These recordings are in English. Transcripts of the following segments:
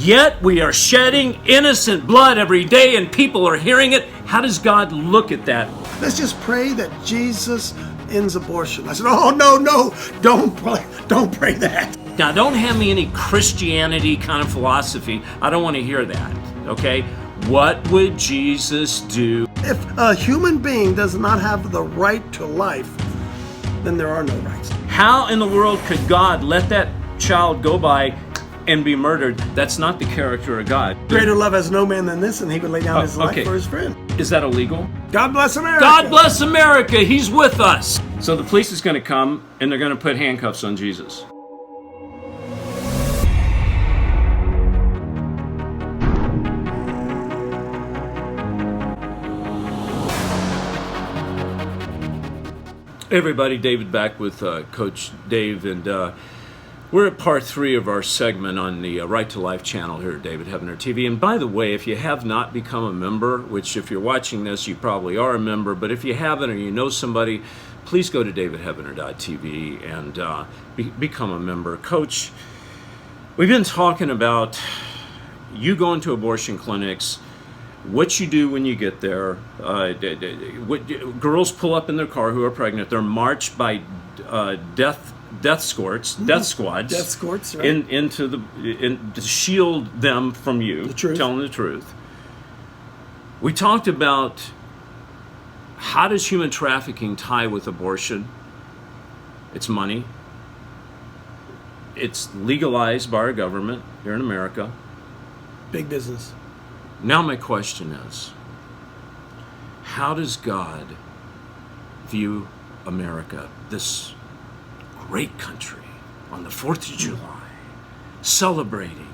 Yet we are shedding innocent blood every day and people are hearing it. How does God look at that? Let's just pray that Jesus ends abortion. I said, oh, no, don't pray that. Now, don't hand me any Christianity kind of philosophy. I don't want to hear that, okay? What would Jesus do? If a human being does not have the right to life, then there are no rights. How in the world could God let that child go by and be murdered? That's not the character of God. Greater love has no man than this, and he would lay down his life for his friend. Is that illegal? God bless America. God bless America. He's with us. So the police is going to come and they're going to put handcuffs on Jesus. Hey everybody, David back with Coach Dave, and we're at part 3 of our segment on the Right to Life channel here at David Heavener TV. And by the way, if you have not become a member, which if you're watching this, you probably are a member, but if you haven't or you know somebody, please go to davidheavener.tv and become a member. Coach, we've been talking about you going to abortion clinics, what you do when you get there. Girls pull up in their car who are pregnant. They're marched by death squads, right? To shield them from you, telling the truth. We talked about how does human trafficking tie with abortion? It's money. It's legalized by our government here in America. Big business. Now my question is, how does God view America, this great country, on the 4th of July, celebrating?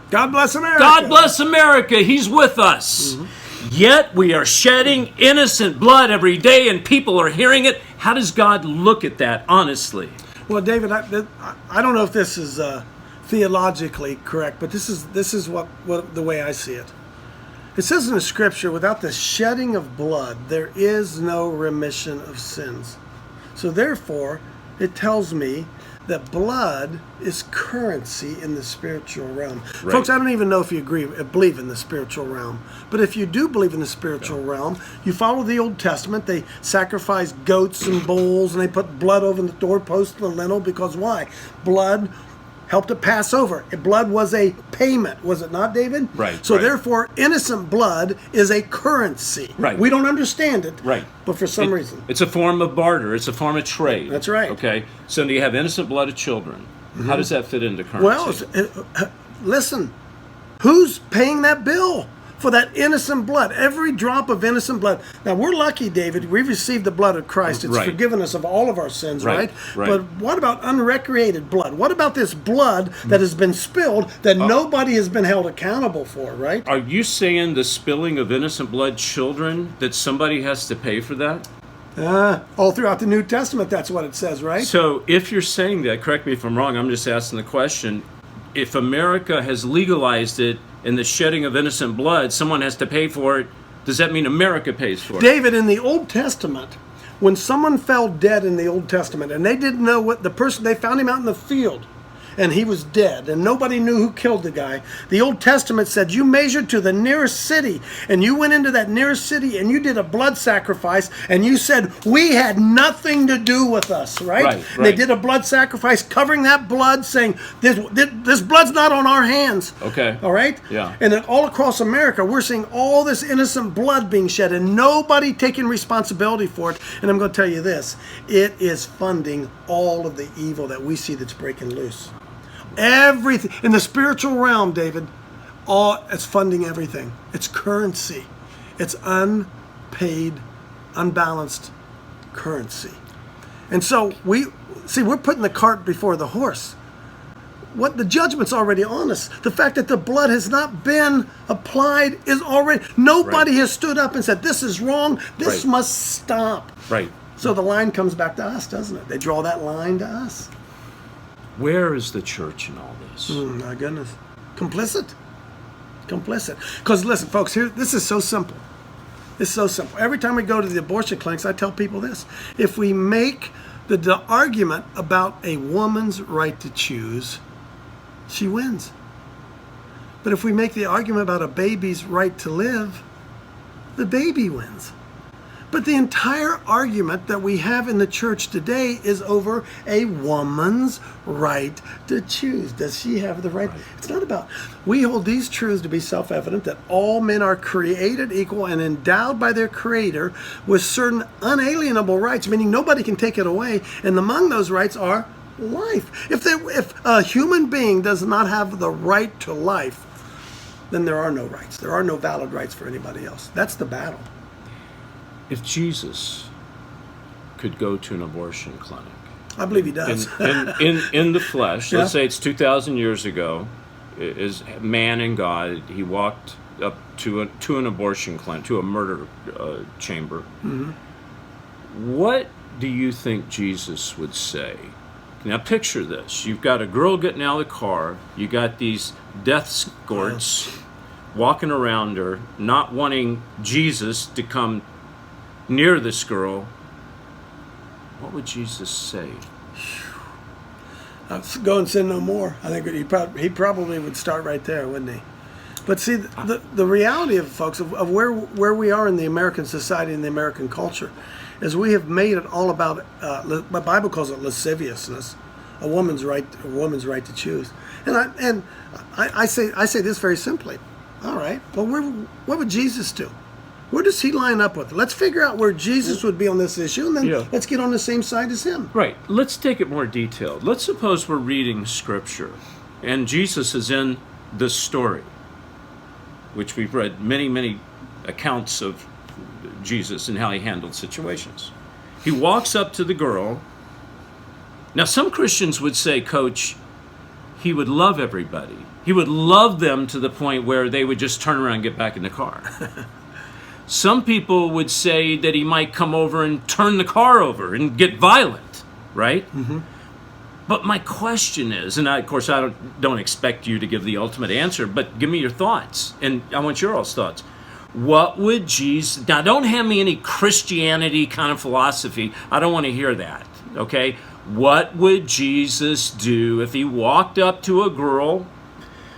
God bless America. God bless America. He's with us. Mm-hmm. Yet we are shedding innocent blood every day and people are hearing it. How does God look at that, honestly? Well, David, I don't know if this is theologically correct, but this is what the way I see it. It says in the scripture, without the shedding of blood, there is no remission of sins. So therefore, it tells me that blood is currency in the spiritual realm. Right. Folks, I don't even know if you believe in the spiritual realm. But if you do believe in the spiritual realm, you follow the Old Testament. They sacrifice goats and bulls, and they put blood over the doorpost and the lintel, because why? Blood helped it pass over. Blood was a payment, was it not, David? Right. So therefore, innocent blood is a currency. Right. We don't understand it. Right. But for some reason. It's a form of barter. It's a form of trade. That's right. Okay. So you have innocent blood of children. Mm-hmm. How does that fit into currency? Well, listen, who's paying that bill for that innocent blood? Every drop of innocent blood. Now, we're lucky, David. We've received the blood of Christ. It's forgiven us of all of our sins, right? But what about unrecreated blood? What about this blood that has been spilled that nobody has been held accountable for, right? Are you saying the spilling of innocent blood children, that somebody has to pay for that? All throughout the New Testament, that's what it says, right? So if you're saying that, correct me if I'm wrong, I'm just asking the question, if America has legalized it, in the shedding of innocent blood, someone has to pay for it. Does that mean America pays for it? David, in the Old Testament, when someone fell dead in the Old Testament, and they didn't know what the person, they found him out in the field, and he was dead, and nobody knew who killed the guy. The Old Testament said you measured to the nearest city, and you went into that nearest city, and you did a blood sacrifice, and you said, we had nothing to do with us, right? Right. They did a blood sacrifice covering that blood, saying, this blood's not on our hands. Okay. All right? Yeah. And then all across America, we're seeing all this innocent blood being shed, and nobody taking responsibility for it. And I'm going to tell you this, it is funding all of the evil that we see that's breaking loose. Everything in the spiritual realm, David, it's funding everything. It's currency. It's unpaid, unbalanced currency. And so we're putting the cart before the horse. What the judgment's already on us. The fact that the blood has not been applied is already, nobody has stood up and said, this is wrong. This must stop. Right. So the line comes back to us, doesn't it? They draw that line to us. Where is the church in all this? My goodness. Complicit. Because listen, folks, this is so simple. It's so simple. Every time we go to the abortion clinics, I tell people this. If we make the argument about a woman's right to choose, she wins. But if we make the argument about a baby's right to live, the baby wins. But the entire argument that we have in the church today is over a woman's right to choose. Does she have the right? It's not about, we hold these truths to be self-evident, that all men are created equal and endowed by their Creator with certain unalienable rights, meaning nobody can take it away. And among those rights are life. If a human being does not have the right to life, then there are no rights. There are no valid rights for anybody else. That's the battle. If Jesus could go to an abortion clinic, I believe he does. in the flesh, Yeah. let's say it's 2,000 years ago, is man and God, he walked up to an abortion clinic, to a murder chamber. Mm-hmm. What do you think Jesus would say? Now picture this. You've got a girl getting out of the car. You got these death escorts walking around her, not wanting Jesus to come near this girl. What would Jesus say? Go and sin no more. I think he probably would start right there, wouldn't he? But see, the reality of folks of where we are in the American society and the American culture is we have made it all about the Bible calls it lasciviousness, a woman's right to choose. And I say this very simply. All right, well, what would Jesus do? Where does he line up with it? Let's figure out where Jesus would be on this issue, and then let's get on the same side as him. Right. Let's take it more detailed. Let's suppose we're reading Scripture, and Jesus is in this story, which we've read many, many accounts of Jesus and how he handled situations. He walks up to the girl. Now, some Christians would say, Coach, he would love everybody. He would love them to the point where they would just turn around and get back in the car. Some people would say that he might come over and turn the car over and get violent, right? Mm-hmm. But my question is, and of course I don't expect you to give the ultimate answer, but give me your thoughts, and I want your all's thoughts. What would Jesus, now don't hand me any Christianity kind of philosophy, I don't want to hear that, okay? What would Jesus do if he walked up to a girl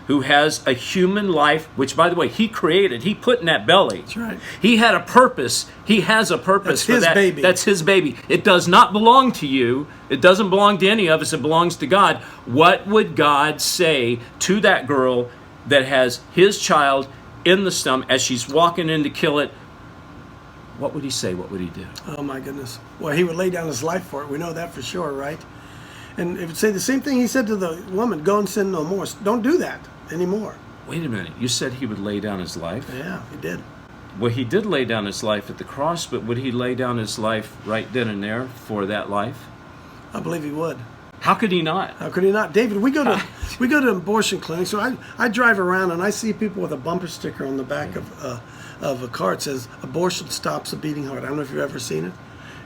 who has a human life, which, by the way, he created, he put in that belly. That's right. He had a purpose. He has a purpose for that. That's his baby. That's his baby. It does not belong to you. It doesn't belong to any of us. It belongs to God. What would God say to that girl that has his child in the stomach as she's walking in to kill it? What would he say? What would he do? Oh, my goodness. Well, he would lay down his life for it. We know that for sure, right? And it would say the same thing he said to the woman, go and sin no more. Don't do that anymore. Wait a minute. You said he would lay down his life? Yeah, he did. Well, he did lay down his life at the cross, but would he lay down his life right then and there for that life? I believe he would. How could he not? How could he not? David, we go to abortion clinics. So I drive around and I see people with a bumper sticker on the back of a car. It says, abortion stops a beating heart. I don't know if you've ever seen it.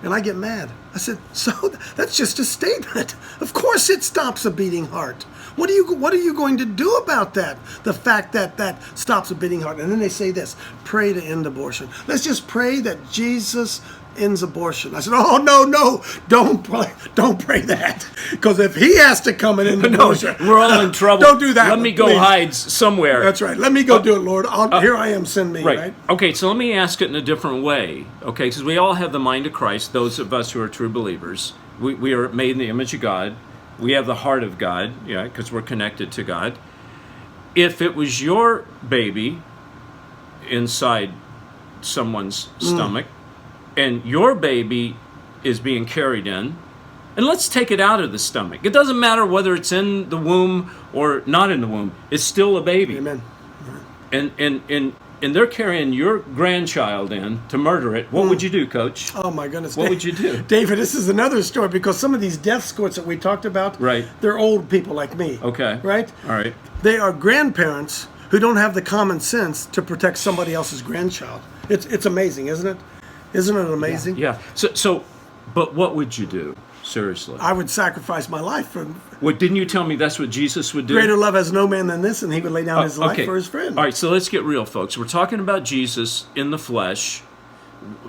And I get mad. I said, so that's just a statement. Of course it stops a beating heart. What are you going to do about that? The fact that stops a beating heart. And then they say this, pray to end abortion. Let's just pray that Jesus ends abortion. I said, oh, no, don't pray that. Because if he has to come and end abortion, we're all in trouble. Don't do that. Let me go please. hide somewhere. That's right. Let me go do it, Lord. Here I am, send me, right? Okay, so let me ask it in a different way. Okay, because we all have the mind of Christ, those of us who are true believers. We are made in the image of God. We have the heart of God, because we're connected to God. If it was your baby inside someone's stomach, and your baby is being carried in, and let's take it out of the stomach. It doesn't matter whether it's in the womb or not in the womb. It's still a baby. Amen. And they're carrying your grandchild in to murder it. What would you do, Coach? Oh, my goodness. What would you do? David, this is another story because some of these death squads that we talked about, they're old people like me. Okay. Right? All right. They are grandparents who don't have the common sense to protect somebody else's grandchild. It's amazing, isn't it? Isn't it amazing? Yeah. So, but what would you do? Seriously. I would sacrifice my life for. Well, didn't you tell me that's what Jesus would do? Greater love has no man than this, and he would lay down his life for his friend. All right, so let's get real, folks. We're talking about Jesus in the flesh,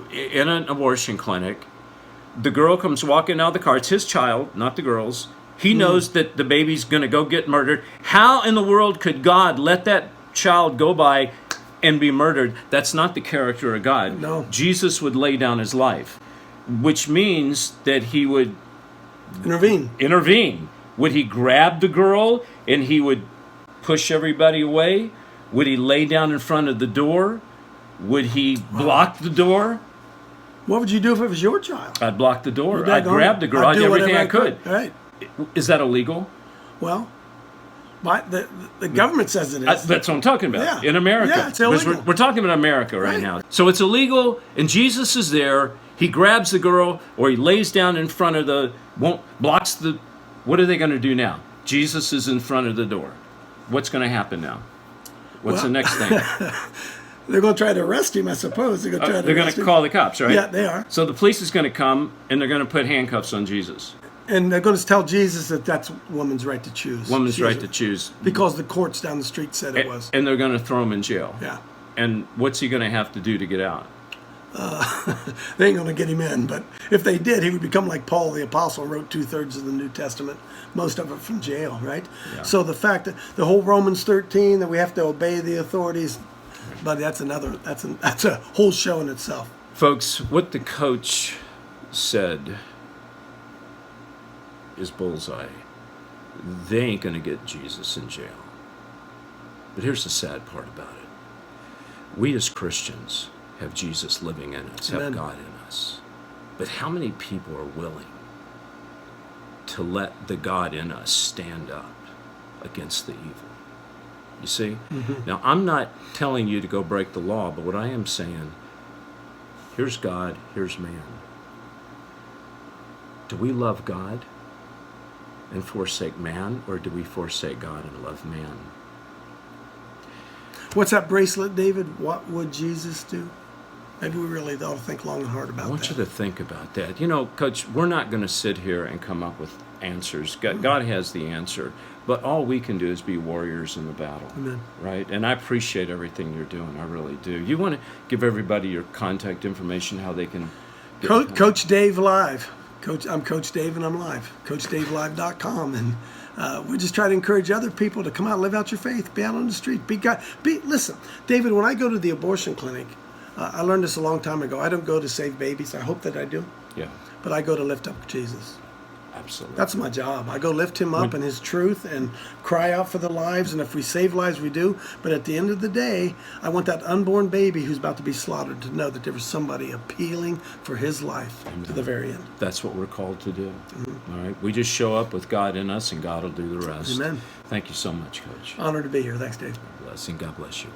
in an abortion clinic. The girl comes walking out of the car. It's his child, not the girl's. He knows that the baby's going to go get murdered. How in the world could God let that child go by and be murdered. That's not the character of God. No. Jesus would lay down his life, which means that he would intervene. Would he grab the girl and he would push everybody away? Would he lay down in front of the door? Would he block the door? What would you do if it was your child? I'd block the door. I'd grab the girl. I'd do everything I could. Right. Is that illegal? Well, the government says it is. That's what I'm talking about. Yeah. In America. Yeah, it's illegal. We're talking about America right now. So it's illegal, and Jesus is there. He grabs the girl, or he lays down in front of blocks the... What are they going to do now? Jesus is in front of the door. What's going to happen now? What's the next thing? They're going to try to arrest him, I suppose. They're going to call the cops, right? Yeah, they are. So the police is going to come, and they're going to put handcuffs on Jesus. And they're going to tell Jesus that that's woman's right to choose. Woman's right to choose. Because the courts down the street said it was. And they're going to throw him in jail. Yeah. And what's he going to have to do to get out? They ain't going to get him in. But if they did, he would become like Paul the Apostle, wrote 2/3 of the New Testament, most of it from jail, right? Yeah. So the fact that the whole Romans 13, that we have to obey the authorities, but that's a whole show in itself. Folks, what the coach said is bullseye. They ain't going to get Jesus in jail. But here's the sad part about it. We as Christians have Jesus living in us, have God in us. But how many people are willing to let the God in us stand up against the evil? You see? Mm-hmm. Now, I'm not telling you to go break the law, but what I am saying, here's God, here's man. Do we love God and forsake man, or do we forsake God and love man? What's that bracelet, David? What would Jesus do? Maybe we really ought to think long and hard about that. I want you to think about that. You know, Coach, we're not going to sit here and come up with answers. God has the answer. But all we can do is be warriors in the battle. Amen. Right? And I appreciate everything you're doing. I really do. You want to give everybody your contact information, how they can... Coach Dave Live. I'm Coach Dave and I'm live. CoachDaveLive.com. And we just try to encourage other people to come out and live out your faith. Be out on the street. Listen, David, when I go to the abortion clinic, I learned this a long time ago. I don't go to save babies. I hope that I do. Yeah. But I go to lift up Jesus. Absolutely. That's my job. I go lift him up in his truth and cry out for the lives. And if we save lives, we do. But at the end of the day, I want that unborn baby who's about to be slaughtered to know that there was somebody appealing for his life to the very end. That's what we're called to do. Mm-hmm. All right. We just show up with God in us, and God will do the rest. Amen. Thank you so much, Coach. Honored to be here. Thanks, Dave. God bless, and God bless you.